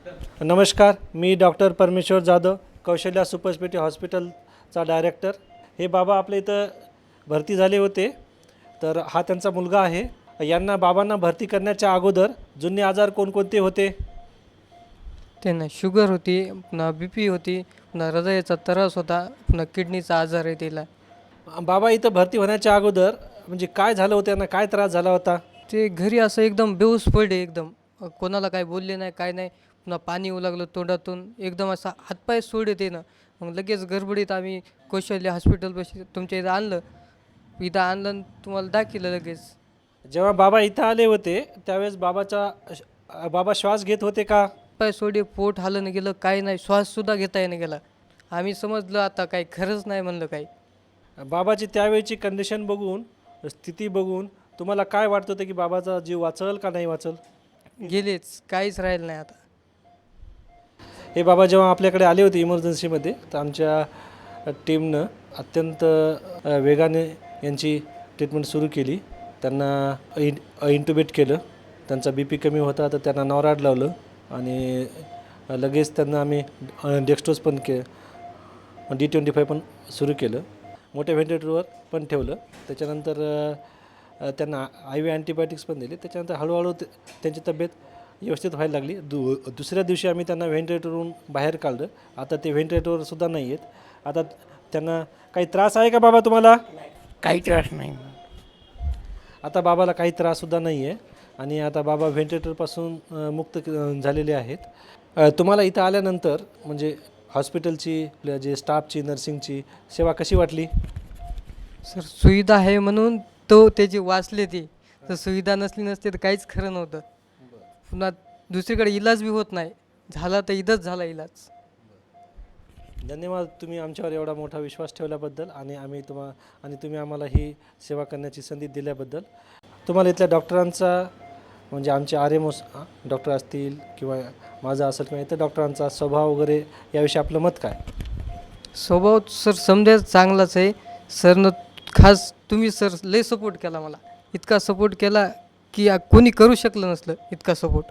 नमस्कार, मी डॉक्टर परमेश्वर जाधव, कौशल्या सुपर हॉस्पिटलचा डायरेक्टर. हे बाबा आपल्या इथं भरती झाले होते, तर हा त्यांचा मुलगा आहे. बाबांना भरती करण्याच्या अगोदर जुने आजार कोणकोणते होते? त्यांना शुगर होती, पुन्हा BP होती, पुन्हा हृदयाचा त्रास होता, पुन्हा किडनीचा आजार आहे तिला. बाबा इथं भरती होण्याच्या अगोदर म्हणजे काय झालं होतं, त्यांना काय त्रास झाला होता? ते घरी असं एकदम बेहोश पडले एकदम. कोणाला काय बोलले नाही, काय नाही. पुन्हा पाणी येऊ लागलं तोंडातून, एकदम असा हातपाय सोड येते ना. मग लगेच गडबडीत आम्ही कौशल्य हॉस्पिटलपाशी तुमच्या इथं आणलं. इथं आणलं आणि तुम्हाला दाखिलं लगेच. जेव्हा बाबा इथं आले होते त्यावेळेस बाबा श्वास घेत होते का? पाय सोडे, पोट हालणं गेलं, काय नाही, श्वाससुद्धा घेता येणं गेला. आम्ही समजलं आता काही खरंच नाही म्हणलं काही. बाबाची त्यावेळची कंडिशन बघून, स्थिती बघून तुम्हाला काय वाटत होतं की बाबाचा जीव वाचल का नाही वाचल? गेलेच, काहीच राहिलं नाही आता. हे बाबा जेव्हा आपल्याकडे आले होते इमर्जन्सीमध्ये, तर आमच्या टीमनं अत्यंत वेगाने यांची ट्रीटमेंट सुरू केली. त्यांना इंटुबेट केलं. त्यांचा BP कमी होता तर त्यांना नॉराड लावलं आणि लगेच त्यांना आम्ही डेक्स्ट्रोज पण D25 पण सुरू केलं. मोठ्या व्हेंटिलेटरवर पण ठेवलं. त्याच्यानंतर त्यांना IV अँटीबायोटिक्स पण दिले. त्याच्यानंतर हळूहळू त्यांची तब्येत व्यवस्थित व्हायला लागली. दुसऱ्या दिवशी आम्ही त्यांना व्हेंटिलेटरवरून बाहेर काढलं. आता ते व्हेंटिलेटरवरसुद्धा नाही आहेत. आता त्यांना काही त्रास आहे का बाबा तुम्हाला? काही त्रास नाही. आता बाबाला काही त्राससुद्धा नाही आहे आणि आता बाबा व्हेंटिलेटरपासून मुक्त झालेले आहेत. तुम्हाला इथं आल्यानंतर म्हणजे हॉस्पिटलची, जे स्टाफची, नर्सिंगची सेवा कशी वाटली? सर, सुविधा आहे म्हणून तो त्याची वाचले ती. तर सुविधा नसली नसते तर काहीच खरं नव्हतं. पुन्हा दुसरीकडे इलाज बी होत नाही. झाला तर इथंच झाला इलाज. धन्यवाद, तुम्ही आमच्यावर एवढा मोठा विश्वास ठेवल्याबद्दल आणि तुम्ही आम्हाला ही सेवा करण्याची संधी दिल्याबद्दल. तुम्हाला इथल्या डॉक्टरांचा म्हणजे आमचे RMO डॉक्टर असतील किंवा माझा असेल किंवा इतर डॉक्टरांचा स्वभाव वगैरे याविषयी आपलं मत काय? स्वभाव सर समजा चांगलाच आहे. सरनं खास तुम्ही सर लय सपोर्ट केला मला. इतका सपोर्ट केला की कोणी करू शकलं नसलं इतका सपोर्ट.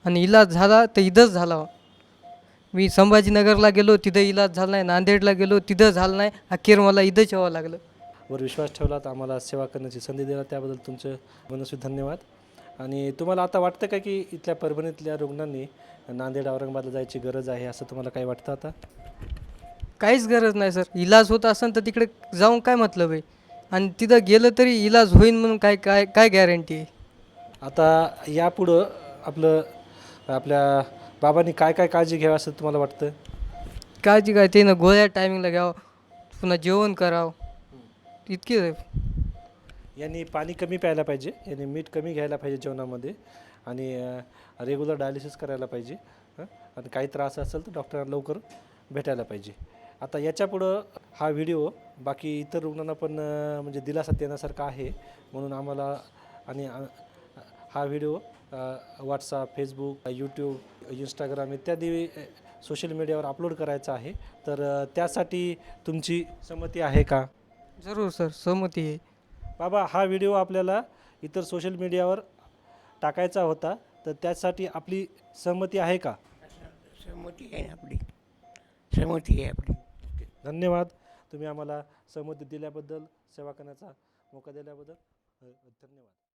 आणि इलाज झाला तर इथंच झाला. मी संभाजीनगरला गेलो तिथं इलाज झाला नाही, नांदेडला गेलो तिथं झालं नाही, अखेर मला इथंच यावं लागलं. वर विश्वास ठेवला तर आम्हाला सेवा करण्याची संधी दिला, त्याबद्दल तुमचं मनस्वी धन्यवाद. आणि तुम्हाला आता वाटतं का की इथल्या परभणीतल्या रुग्णांनी नांदेड औरंगाबादला जायची गरज आहे असं तुम्हाला काय वाटतं आता? काहीच गरज नाही सर. इलाज होत असेल तर तिकडे जाऊन काय मतलब आहे. आणि तिथं गेलं तरी इलाज होईल म्हणून काय काय काय गॅरंटी आहे. आता यापुढं आपल्या बाबांनी काय काय काळजी घ्यावी असं तुम्हाला वाटतं? काळजी काय, ते ना गोळ्या टायमिंगला घ्यावं, पुन्हा जेवण करावं, इतके आहे. यांनी पाणी कमी प्यायला पाहिजे, यांनी मीठ कमी घ्यायला पाहिजे जेवणामध्ये आणि रेग्युलर डायलिसिस करायला पाहिजे. आणि काही त्रास असेल तर डॉक्टरांना लवकर भेटायला पाहिजे. आता याच्यापुढं हा व्हिडिओ बाकी इतर रुग्णांना पण म्हणजे दिलासा देण्यासारखा आहे, म्हणून आम्हाला हा video WhatsApp, Facebook, YouTube, Instagram इत्यादी सोशल मीडियावर अपलोड करायचा आहे. तर त्यासाठी तुमची संमती आहे का? जरूर सर, सहमती आहे. बाबा, हा व्हिडिओ आपल्याला इतर सोशल मीडियावर टाकायचा होता, तर त्यासाठी आपली सहमती आहे का? सहमती आहे आपली. सहमती आहे आपली. धन्यवाद, तुम्ही आम्हाला सहमती दिल्याबद्दल, सेवा करण्याचा मोका दिल्याबद्दल धन्यवाद.